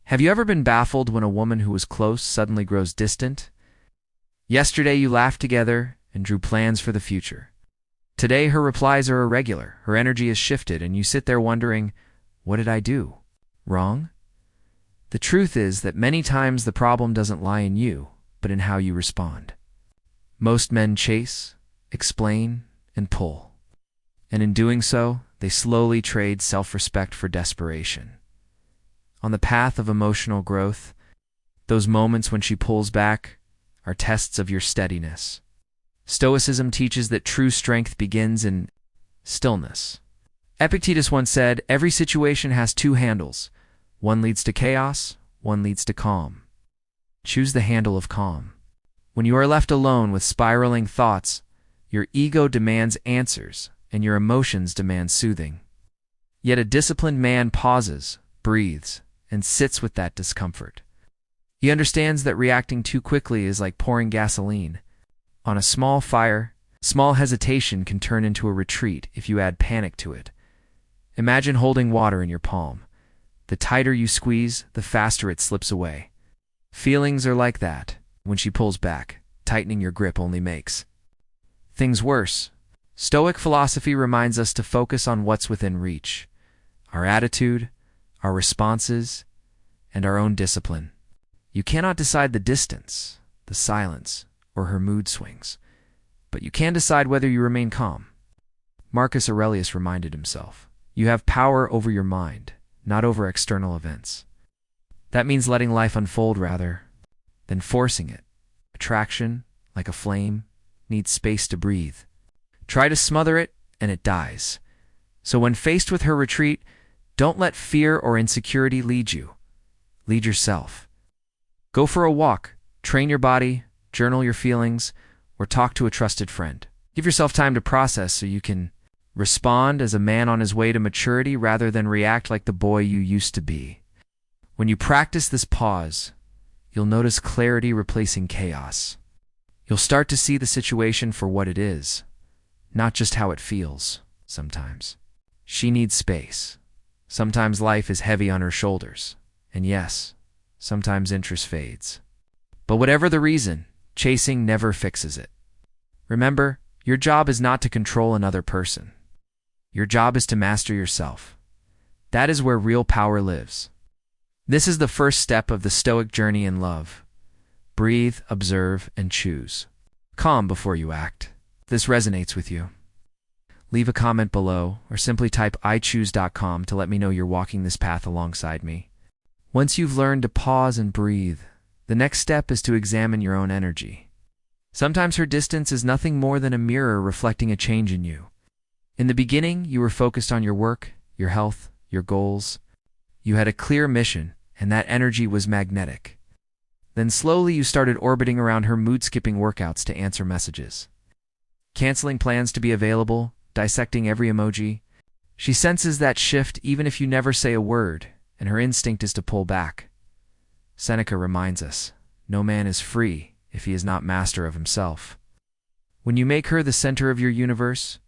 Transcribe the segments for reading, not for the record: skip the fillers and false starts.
Have you ever been baffled when a woman who was close suddenly grows distant? Yesterday you laughed together and drew plans for the future. Today her replies are irregular, her energy is shifted, and you sit there wondering, what did I do wrong? The truth is that many times the problem doesn't lie in you, but in how you respond. Most men chase, explain, and pull. And in doing so, they slowly trade self-respect for desperation. On the path of emotional growth, those moments when she pulls back are tests of your steadiness. Stoicism teaches that true strength begins in stillness. Epictetus once said, "Every situation has two handles. One leads to chaos, one leads to calm. Choose the handle of calm." When you are left alone with spiraling thoughts, your ego demands answers and your emotions demand soothing. Yet a disciplined man pauses, breathes, and sits with that discomfort. He understands that reacting too quickly is like pouring gasoline on a small fire. Small hesitation can turn into a retreat if you add panic to it. Imagine holding water in your palm. The tighter you squeeze, the faster it slips away. Feelings are like that. When she pulls back, tightening your grip only makes things worse. Stoic philosophy reminds us to focus on what's within reach: our attitude, our responses, and our own discipline. You cannot decide the distance, the silence, or her mood swings, but you can decide whether you remain calm. Marcus Aurelius reminded himself, "You have power over your mind, not over external events." That means letting life unfold rather than forcing it. Attraction, like a flame, needs space to breathe. Try to smother it, and it dies. So when faced with her retreat, don't let fear or insecurity lead you. Lead yourself. Go for a walk, train your body, journal your feelings, or talk to a trusted friend. Give yourself time to process so you can respond as a man on his way to maturity rather than react like the boy you used to be. When you practice this pause, you'll notice clarity replacing chaos. You'll start to see the situation for what it is, not just how it feels. Sometimes she needs space. Sometimes life is heavy on her shoulders. And yes, sometimes interest fades. But whatever the reason, chasing never fixes it. Remember, your job is not to control another person. Your job is to master yourself. That is where real power lives. This is the first step of the Stoic journey in love. Breathe, observe, and choose. Calm before you act. If this resonates with you, leave a comment below or simply type ichoose.com to let me know you're walking this path alongside me. Once you've learned to pause and breathe, the next step is to examine your own energy. Sometimes her distance is nothing more than a mirror reflecting a change in you. In the beginning, you were focused on your work, your health, your goals. You had a clear mission, and that energy was magnetic. Then slowly you started orbiting around her mood-skipping workouts to answer messages. Canceling plans to be available, dissecting every emoji. She senses that shift even if you never say a word, and her instinct is to pull back. Seneca reminds us, no man is free if he is not master of himself. When you make her the center of your universe,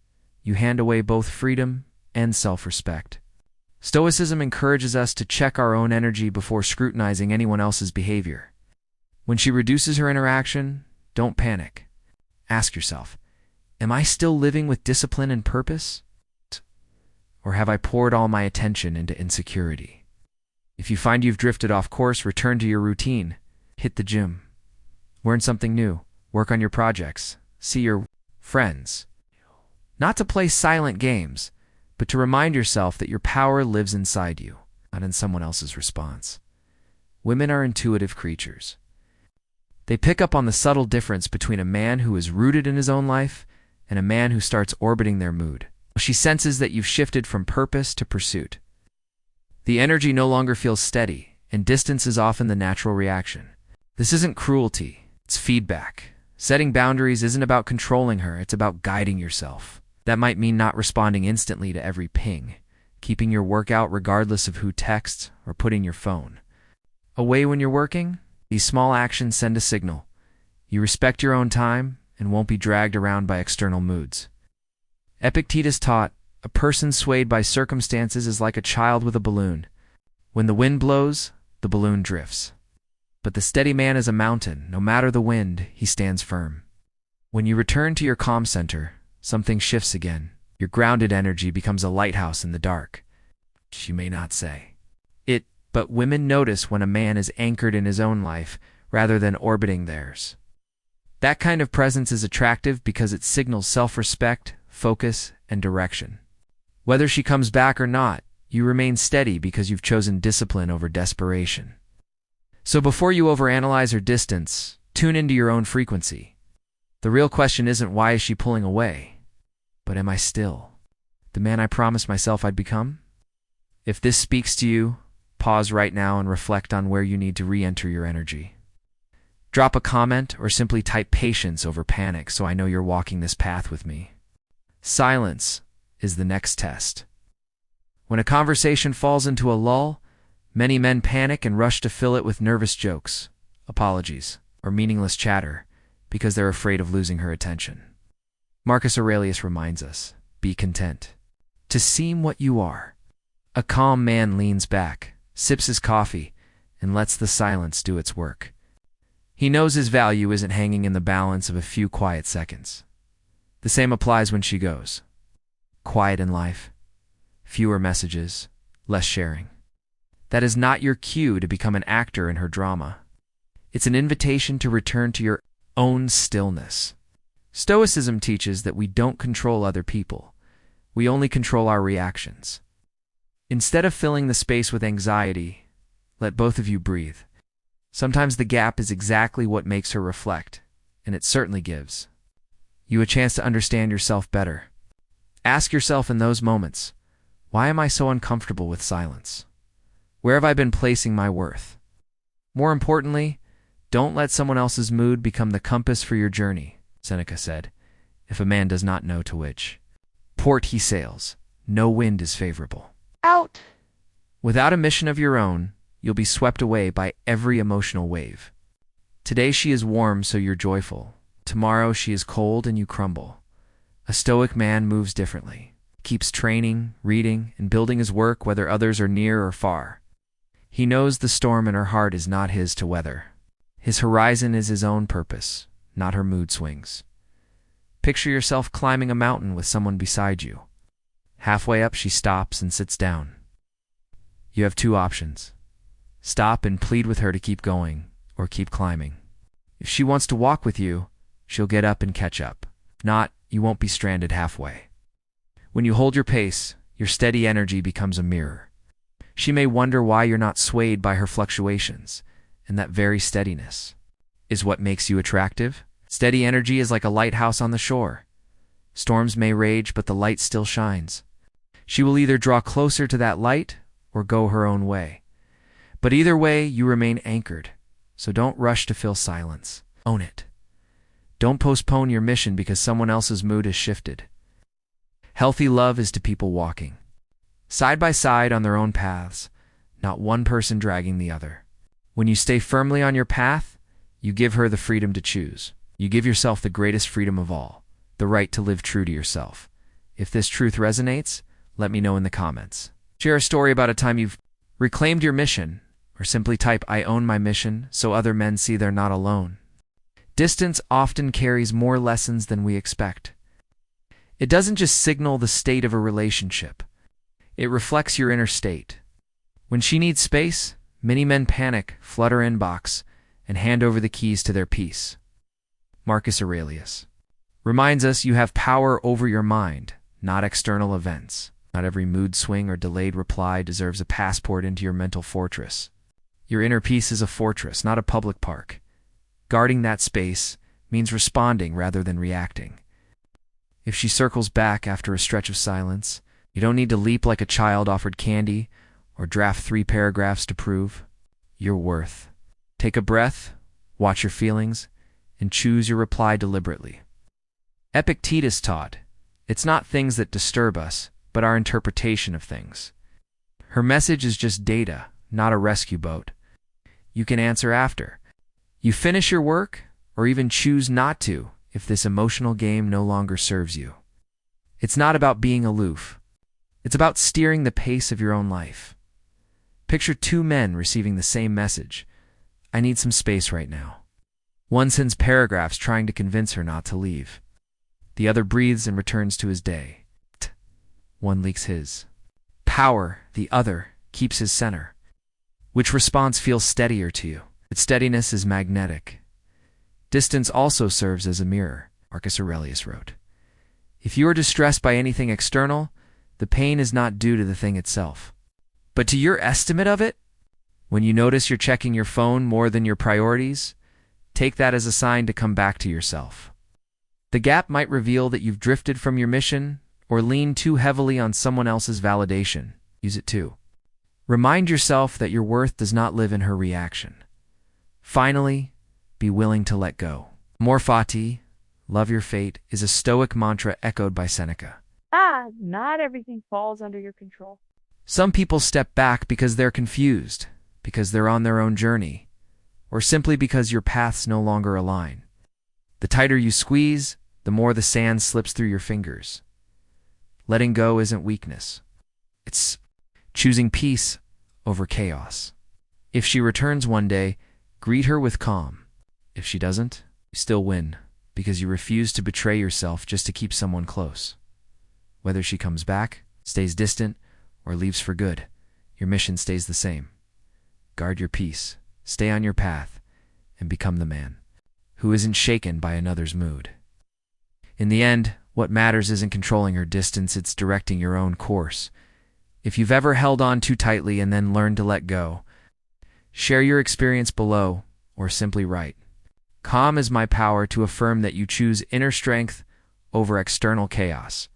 you hand away both freedom and self-respect. Stoicism encourages us to check our own energy before scrutinizing anyone else's behavior. When she reduces her interaction, don't panic. Ask yourself, am I still living with discipline and purpose? Or have I poured all my attention into insecurity? If you find you've drifted off course, return to your routine. Hit the gym. Learn something new. Work on your projects. See your friends. Not to play silent games, but to remind yourself that your power lives inside you, not in someone else's response. Women are intuitive creatures. They pick up on the subtle difference between a man who is rooted in his own life and a man who starts orbiting their mood. She senses that you've shifted from purpose to pursuit. The energy no longer feels steady, and distance is often the natural reaction. This isn't cruelty, it's feedback. Setting boundaries isn't about controlling her, it's about guiding yourself. That might mean not responding instantly to every ping, keeping your workout regardless of who texts, or putting your phone away when you're working. These small actions send a signal. You respect your own time and won't be dragged around by external moods. Epictetus taught, a person swayed by circumstances is like a child with a balloon. When the wind blows, the balloon drifts. But the steady man is a mountain. No matter the wind, he stands firm. When you return to your calm center, something shifts again. Your grounded energy becomes a lighthouse in the dark. She may not say it, but women notice when a man is anchored in his own life rather than orbiting theirs. That kind of presence is attractive because it signals self-respect, focus, and direction. Whether she comes back or not, you remain steady because you've chosen discipline over desperation. So before you overanalyze her distance, tune into your own frequency. The real question isn't why is she pulling away, but am I still the man I promised myself I'd become? If this speaks to you, pause right now and reflect on where you need to re-enter your energy. Drop a comment or simply type patience over panic so I know you're walking this path with me. Silence is the next test. When a conversation falls into a lull, many men panic and rush to fill it with nervous jokes, apologies, or meaningless chatter because they're afraid of losing her attention. Marcus Aurelius reminds us, be content to seem what you are. A calm man leans back, sips his coffee, and lets the silence do its work. He knows his value isn't hanging in the balance of a few quiet seconds. The same applies when she goes. Quiet in life, fewer messages, less sharing. That is not your cue to become an actor in her drama. It's an invitation to return to your own stillness. Stoicism teaches that we don't control other people. We only control our reactions. Instead of filling the space with anxiety, let both of you breathe. Sometimes the gap is exactly what makes her reflect, and it certainly gives you a chance to understand yourself better. Ask yourself in those moments, why am I so uncomfortable with silence? Where have I been placing my worth? More importantly, don't let someone else's mood become the compass for your journey, Seneca said. If a man does not know to which port he sails, no wind is favorable. Out! Without a mission of your own, you'll be swept away by every emotional wave. Today she is warm, so you're joyful. Tomorrow she is cold and you crumble. A stoic man moves differently, keeps training, reading, and building his work whether others are near or far. He knows the storm in her heart is not his to weather. His horizon is his own purpose, not her mood swings. Picture yourself climbing a mountain with someone beside you. Halfway up, she stops and sits down. You have two options. Stop and plead with her to keep going, or keep climbing. If she wants to walk with you, she'll get up and catch up. If not, you won't be stranded halfway. When you hold your pace, your steady energy becomes a mirror. She may wonder why you're not swayed by her fluctuations, and that very steadiness is what makes you attractive. Steady energy is like a lighthouse on the shore. Storms may rage, but the light still shines. She will either draw closer to that light or go her own way. But either way, you remain anchored, so don't rush to fill silence. Own it. Don't postpone your mission because someone else's mood has shifted. Healthy love is to people walking side by side on their own paths, not one person dragging the other. When you stay firmly on your path, you give her the freedom to choose. You give yourself the greatest freedom of all, the right to live true to yourself. If this truth resonates, let me know in the comments. Share a story about a time you've reclaimed your mission, or simply type "I own my mission" so other men see they're not alone. Distance often carries more lessons than we expect. It doesn't just signal the state of a relationship. It reflects your inner state. When she needs space, many men panic, flood her inbox, and hand over the keys to their peace. Marcus Aurelius reminds us you have power over your mind, not external events. Not every mood swing or delayed reply deserves a passport into your mental fortress. Your inner peace is a fortress, not a public park. Guarding that space means responding rather than reacting. If she circles back after a stretch of silence, you don't need to leap like a child offered candy or draft 3 paragraphs to prove your worth. Take a breath, watch your feelings, and choose your reply deliberately. Epictetus taught, it's not things that disturb us, but our interpretation of things. Her message is just data, not a rescue boat. You can answer after you finish your work, or even choose not to if this emotional game no longer serves you. It's not about being aloof. It's about steering the pace of your own life. Picture two men receiving the same message. I need some space right now. One sends paragraphs trying to convince her not to leave. The other breathes and returns to his day. One leaks his power, the other keeps his center. Which response feels steadier to you? Its steadiness is magnetic. Distance also serves as a mirror, Marcus Aurelius wrote. If you are distressed by anything external, the pain is not due to the thing itself, but to your estimate of it. When you notice you're checking your phone more than your priorities, take that as a sign to come back to yourself. The gap might reveal that you've drifted from your mission or leaned too heavily on someone else's validation. Use it too. Remind yourself that your worth does not live in her reaction. Finally, be willing to let go. Amor fati, love your fate, is a Stoic mantra echoed by Seneca. Not everything falls under your control. Some people step back because they're confused, because they're on their own journey, or simply because your paths no longer align. The tighter you squeeze, the more the sand slips through your fingers. Letting go isn't weakness. It's choosing peace over chaos. If she returns one day, greet her with calm. If she doesn't, you still win, because you refuse to betray yourself just to keep someone close. Whether she comes back, stays distant, or leaves for good, your mission stays the same. Guard your peace, stay on your path, and become the man who isn't shaken by another's mood. In the end, what matters isn't controlling her distance, it's directing your own course. If you've ever held on too tightly and then learned to let go, share your experience below, or simply write. Calm is my power to affirm that you choose inner strength over external chaos.